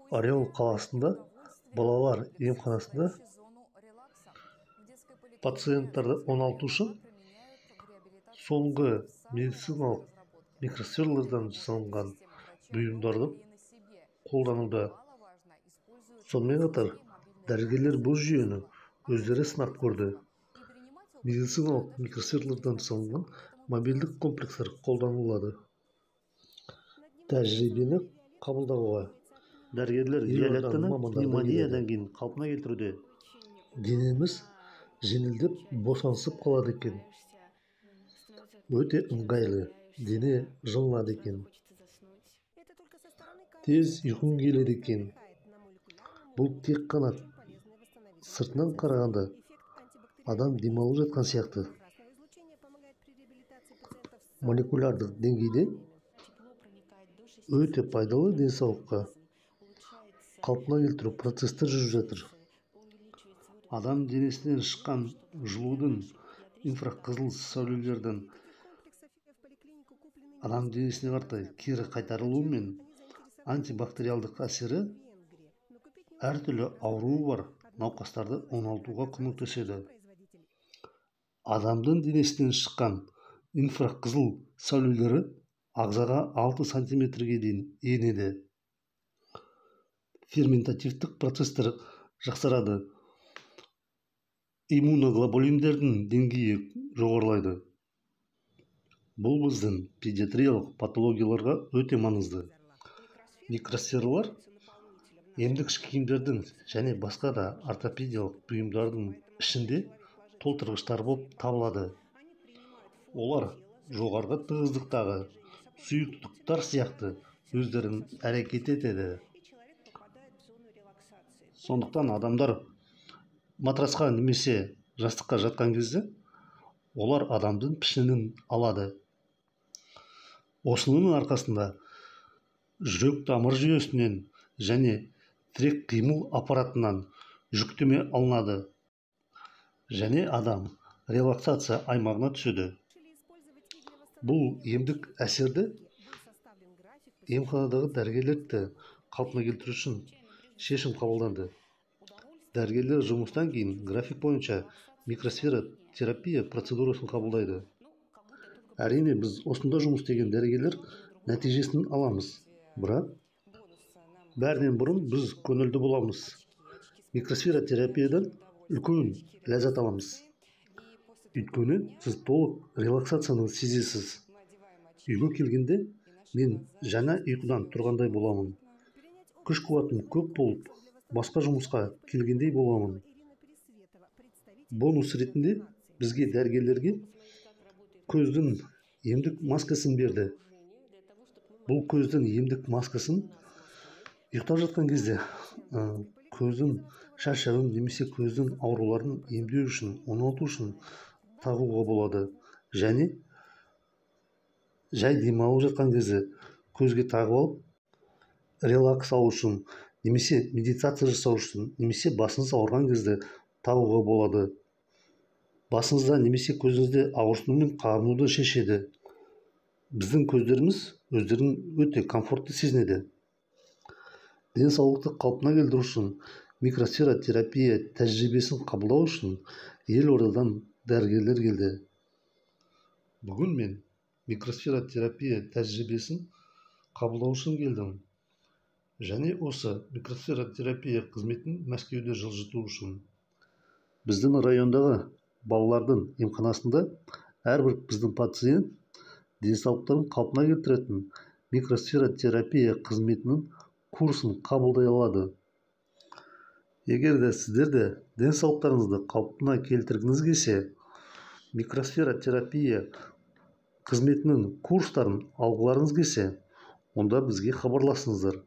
Орел қаласында балалар емханасында пациенттарды оңалту үшін соңғы медициналық микросферлерден жасалынған бұйымдарды қолдануда. Сонымен қатар дәрігерлер бұл жүйені өздері сынап көрді. Медициналық микросферлерден жасалынған мобильдік комплекстер қолданылады. Тәжірибені қабылдауға Дәрігерлер диалектіні пневмониядан кейін қалпына келтіруде. Денеміз жеңілдеп босаңсып қалады екен. Өте ыңғайлы, дене жылынады екен. Тез ұйқың келеді екен. Бұл тек қана сыртынан қарағанда адам демалып жатқан сияқты. Молекулярдық деңгейде өте пайдалы денсаулыққа қалпына келтіру процестер жүріп жатыр. Адам денесінен шыққан жылудың инфрақызыл сәулелердің адам денесіне қарай кері қайтарылуымен антибактериалдық әсері әртүрлі ауруы бар науқастарды оңалтуға көмектеседі. Адамдың денесінен шыққан инфрақызыл сәулелері ағзаға 6 сантиметрге дейін енеді. Ферментативтік процестер жақсарады. Иммуноглобулиндердің деңгейі жоғарылайды. Бұл біздің педиатриялық патологияларға өте маңызды. Микросфералар емдік киімдердің және басқа да ортопедиялық бұйымдардың ішінде толтырғыштар болып табылады. Олар жоғарғы тығыздықтағы сұйықтықтар сияқты өздерін әрекет етеді. Сондықтан адамдар матрасқа немесе жастыққа жатқан кезде олар адамдың пішінін алады. Осының арқасында жүрек тамыр жүйесінен және тірек қимыл аппаратынан жүктеме алынады және адам релаксация аймағына түседі. Бұл емдік әсерді емханадағы дәрігерлерді қалпына келтіру үшін шешім қабылданды. Дәрігерлер жұмыстан кейін график бойынша микросфера терапия процедурасын қабылдайды. Әрине, біз осында жұмыс істеген дәрігерлер нәтижесін аламыз. Бірақ бәрінен бұрын біз көңілді боламыз. Микросфера терапиядан үлкен ләззат аламыз. Өйткені сіз толық релаксацияны сезесіз. Үйге келгенде мен жаңа ұйқыдан тұрғандай боламын. Күш-қуатым көп болып, басқа жұмысқа келгендей боламын. Бонус ретінде бізге дәрігерлерге көздің емдік маскасын берді. Бұл көздің емдік маскасын ұйықтап жатқан кезде көздің шаршауын немесе көздің ауруларын емдеу үшін, оңалту үшін тағуға болады. Және жай демалып жатқан кезде көзге тағып алып, релакс алу үшін, немесе медитация жасау үшін, немесе басыңыз ауырған кезде тағуға болады. Басыңызда немесе көзіңізде ауырсыну мен қабынуды шешеді. Біздің көздеріміз өздерін өте комфортты сезінеді. Денсаулықты қалпына келтіру үшін микросфера терапия тәжірибесін қабылдау үшін елордадан дәрігерлер келді. Бүгін мен микросфера терапия тәжірибесін қабылдау үшін келдім. Және осы микросфера терапия қызметін Мәскеуде жылжыту үшін. Біздің райондағы балалардың емханасында әрбір біздің пациент денсаулықтарын қалпына келтіретін микросфера терапия қызметінің курсын қабылдай алады. Егер де сіздер де денсаулықтарыңызды қалпына келтіргіңіз келсе, микросфера терапия қызметінің курстарын алғыларыңыз келсе, онда бізге хабарласыңыздар.